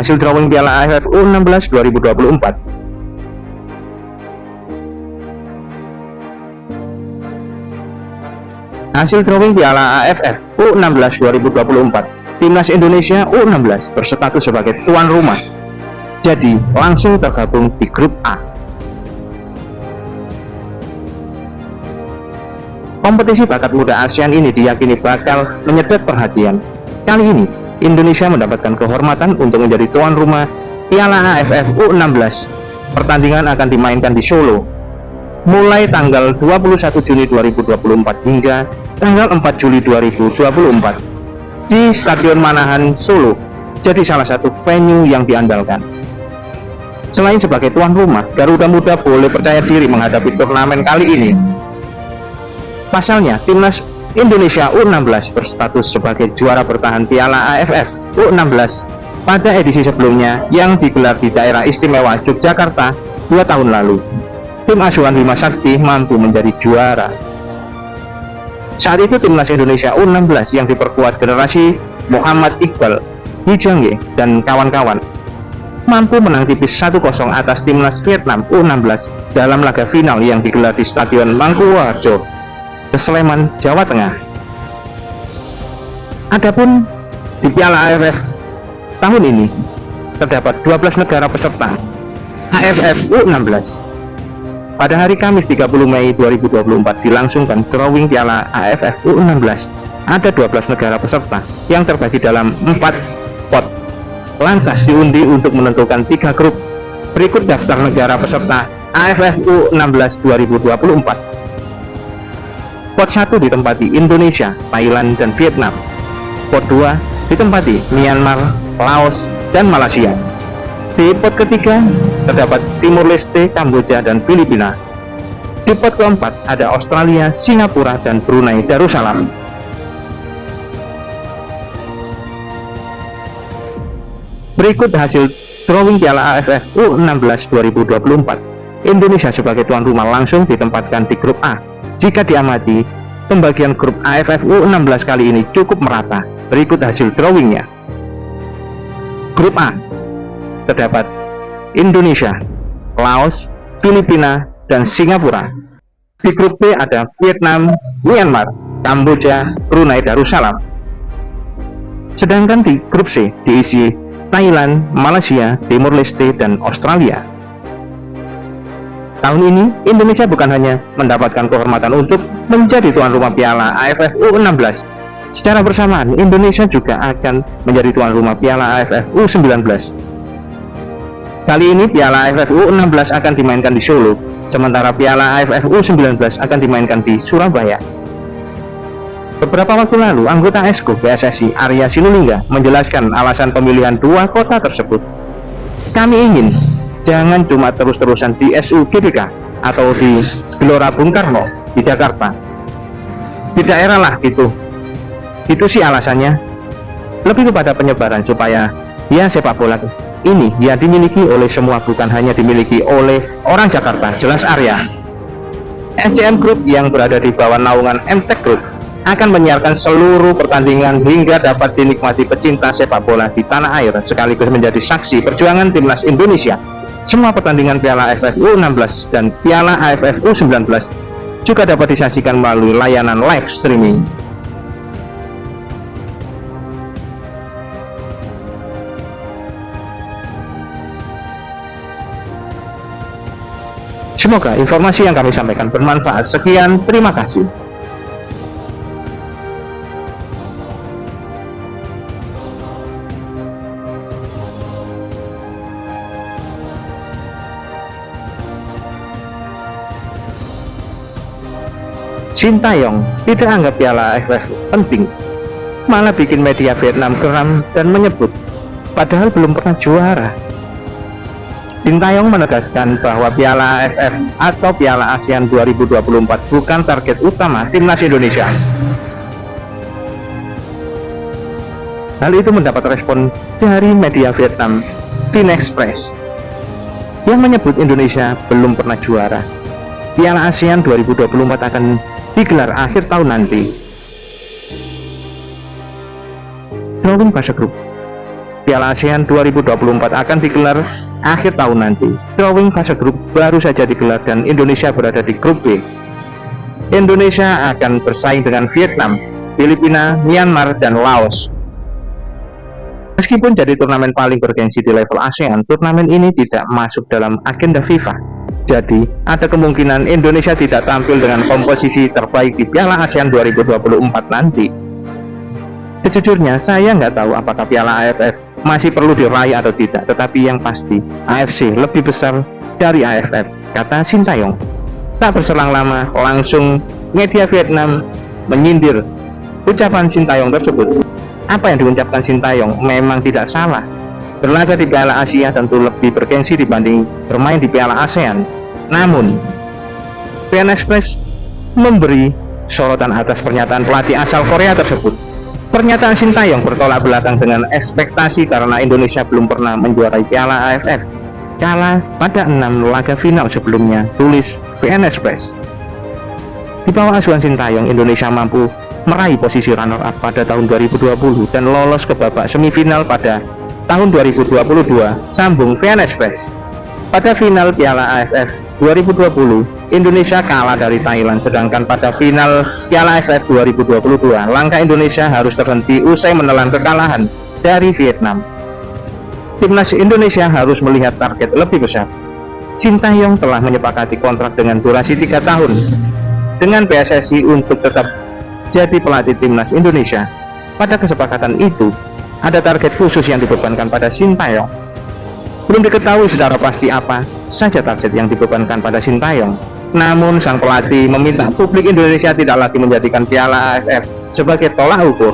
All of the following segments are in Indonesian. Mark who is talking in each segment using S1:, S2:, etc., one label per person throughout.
S1: hasil drawing Piala AFF U16 2024. Hasil drawing Piala AFF U16 2024, Timnas Indonesia U16 berstatus sebagai tuan rumah, jadi langsung tergabung di grup A. Kompetisi bakat muda ASEAN ini diyakini bakal menyedot perhatian. Kali ini, Indonesia mendapatkan kehormatan untuk menjadi tuan rumah Piala AFF U16. Pertandingan akan dimainkan di Solo, mulai tanggal 21 Juni 2024 hingga tanggal 4 Juli 2024 di Stadion Manahan, Solo, jadi salah satu venue yang diandalkan. Selain sebagai tuan rumah, Garuda Muda boleh percaya diri menghadapi turnamen kali ini. Pasalnya, Timnas Indonesia U16 berstatus sebagai juara bertahan Piala AFF U16 pada edisi sebelumnya yang digelar di daerah istimewa Yogyakarta 2 tahun lalu. Tim asuhan Bima Sakti mampu menjadi juara. Saat itu Timnas Indonesia U16 yang diperkuat generasi Muhammad Iqbal, Hujangge, dan kawan-kawan mampu menang tipis 1-0 atas Timnas Vietnam U16 dalam laga final yang digelar di Stadion Mangkuwarjo, Sleman, Jawa Tengah. Adapun di Piala AFF tahun ini terdapat 12 negara peserta AFF U16. Pada hari Kamis 30 Mei 2024 dilangsungkan drawing Piala AFF U16. Ada 12 negara peserta yang terbagi dalam 4 pot. Lantas diundi untuk menentukan 3 grup. Berikut daftar negara peserta AFF U16 2024. Pot 1 ditempati Indonesia, Thailand, dan Vietnam. Pot 2 ditempati Myanmar, Laos, dan Malaysia. Di pot ketiga terdapat Timur Leste, Kamboja, dan Filipina. Di pot keempat ada Australia, Singapura, dan Brunei Darussalam. Berikut hasil drawing Piala AFF U16 2024. Indonesia sebagai tuan rumah langsung ditempatkan di grup A. Jika diamati, pembagian grup AFF U16 kali ini cukup merata. Berikut hasil drawingnya. Grup A terdapat Indonesia, Laos, Filipina, dan Singapura. Di grup B ada Vietnam, Myanmar, Kamboja, Brunei Darussalam. Sedangkan di grup C diisi Thailand, Malaysia, Timur Leste, dan Australia. Tahun ini, Indonesia bukan hanya mendapatkan kehormatan untuk menjadi tuan rumah Piala AFF U16. Secara bersamaan, Indonesia juga akan menjadi tuan rumah Piala AFF U19. Kali ini, Piala AFF U16 akan dimainkan di Solo, sementara Piala AFF U19 akan dimainkan di Surabaya. Beberapa waktu lalu, anggota Esko PSSI Arya Sinulinga menjelaskan alasan pemilihan 2 kota tersebut. Kami ingin jangan cuma terus-terusan di SUGBK atau di Gelora Bung Karno di Jakarta. Di daerah lah gitu. Itu sih alasannya. Lebih kepada penyebaran supaya ya sepak bola ini ya dimiliki oleh semua, bukan hanya dimiliki oleh orang Jakarta, jelas Arya. SCM Group yang berada di bawah naungan MTech Group akan menyiarkan seluruh pertandingan hingga dapat dinikmati pecinta sepak bola di tanah air, sekaligus menjadi saksi perjuangan Timnas Indonesia. Semua pertandingan Piala AFF U16 dan Piala AFF U19 juga dapat disaksikan melalui layanan live streaming. Semoga informasi yang kami sampaikan bermanfaat. Sekian, terima kasih. Sintayong tidak anggap Piala AFF penting, malah bikin media Vietnam geram dan menyebut padahal belum pernah juara. Sintayong menegaskan bahwa Piala AFF atau Piala ASEAN 2024 bukan target utama Timnas Indonesia. Hal itu mendapat respon dari media Vietnam, Vinexpress, yang menyebut Indonesia belum pernah juara. Piala ASEAN 2024 akan digelar akhir tahun nanti. Drawing fase grup. Piala ASEAN 2024 akan digelar akhir tahun nanti. Drawing fase grup baru saja digelar dan Indonesia berada di grup B. Indonesia akan bersaing dengan Vietnam, Filipina, Myanmar, dan Laos. Meskipun jadi turnamen paling bergengsi di level ASEAN, turnamen ini tidak masuk dalam agenda FIFA. Jadi, ada kemungkinan Indonesia tidak tampil dengan komposisi terbaik di Piala ASEAN 2024 nanti. Sejujurnya, saya nggak tahu apakah Piala AFF masih perlu diraih atau tidak, tetapi yang pasti, AFC lebih besar dari AFF, kata Sintayong. Tak berselang lama, langsung media Vietnam menyindir ucapan Sintayong tersebut. Apa yang diucapkan Sintayong memang tidak salah. Berlaga di Piala Asia tentu lebih bergengsi dibanding bermain di Piala ASEAN. Namun, VN Express memberi sorotan atas pernyataan pelatih asal Korea tersebut. Pernyataan Sintayong bertolak belakang dengan ekspektasi karena Indonesia belum pernah menjuarai Piala AFF kalah pada 6 laga final sebelumnya, tulis VN Express. Di bawah asuhan Sintayong, Indonesia mampu meraih posisi runner-up pada tahun 2020 dan lolos ke babak semifinal pada tahun 2022, sambung VN Express. Pada final Piala AFF 2020, Indonesia kalah dari Thailand, sedangkan pada final Piala AFF 2022, langkah Indonesia harus terhenti usai menelan kekalahan dari Vietnam. Timnas Indonesia harus melihat target lebih besar. Sintayong telah menyepakati kontrak dengan durasi 3 tahun dengan PSSI untuk tetap jadi pelatih Timnas Indonesia. Pada kesepakatan itu, ada target khusus yang dibebankan pada Sintayong. Belum diketahui secara pasti apa saja target yang dibebankan pada Sintayong. Namun sang pelatih meminta publik Indonesia tidak lagi menjadikan Piala AFF sebagai tolak ukur.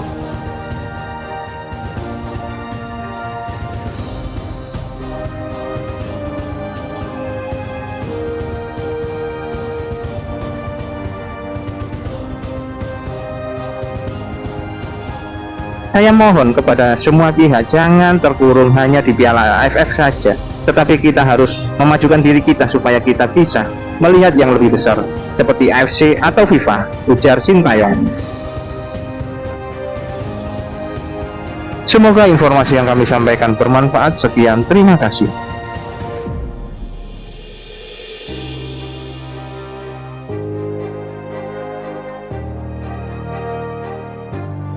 S1: Saya mohon kepada semua pihak jangan terkurung hanya di Piala AFF saja, tetapi kita harus memajukan diri kita supaya kita bisa melihat yang lebih besar seperti AFC atau FIFA, ujar Sintayong. Semoga informasi yang kami sampaikan bermanfaat. Sekian, terima kasih.